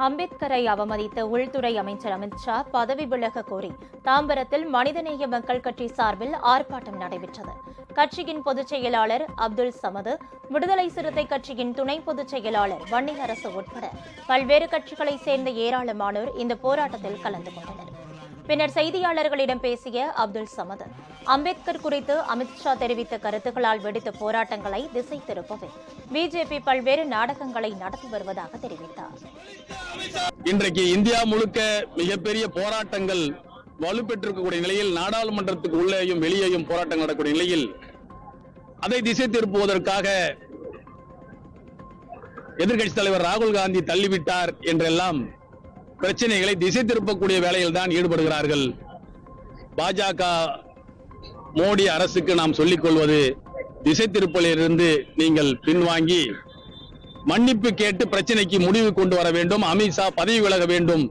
அம்பேத்கரை அவமதித்த உள்துறை அமைச்சர் அமித்ஷா பதவி விலக கோரி தாம்பரத்தில் மனிதநேய மக்கள் கட்சி சார்பில் ஆர்ப்பாட்டம் நடைபெற்றது. கட்சியின் பொதுச் செயலாளர் அப்துல் சமது, விடுதலை சிறுத்தை கட்சியின் துணை பொதுச் செயலாளர் வன்னியரசு உட்பட பல்வேறு கட்சிகளைச் சேர்ந்த ஏராளமானோர் இந்த போராட்டத்தில் கலந்து கொண்டனர். பின்னர் செய்தியாளர்களிடம் பேசிய அப்துல் சமது, அம்பேத்கர் குறித்து அமித்ஷா தெரிவித்த கருத்துக்களால் வெடித்த போராட்டங்களை திசை திருப்பவே பிஜேபி பல்வேறு நாடகங்களை நடத்தி வருவதாக தெரிவித்தார். இன்றைக்கு இந்தியா முழுக்க மிகப்பெரிய போராட்டங்கள் வலுப்பெற்றிருக்கக்கூடிய நிலையில், நாடாளுமன்றத்துக்கு உள்ளேயும் வெளியேயும் போராட்டங்கள் நடக்கக்கூடிய நிலையில், அதை திசை திருப்புவதற்காக எதிர்க்கட்சித் தலைவர் ராகுல் காந்தி தள்ளிவிட்டார் என்றெல்லாம் பிரச்சனைகளை திசை திருப்பக்கூடிய வேலையில் தான் ஈடுபடுகிறார்கள். பாஜக மோடி அரசுக்கு நாம் சொல்லிக் கொள்வது, திசை திருப்பலிலிருந்து நீங்கள் பின்வாங்கி மன்னிப்பு கேட்டு பிரச்சனைக்கு முடிவு கொண்டு வர வேண்டும். அமித்ஷா பதவி விலக வேண்டும்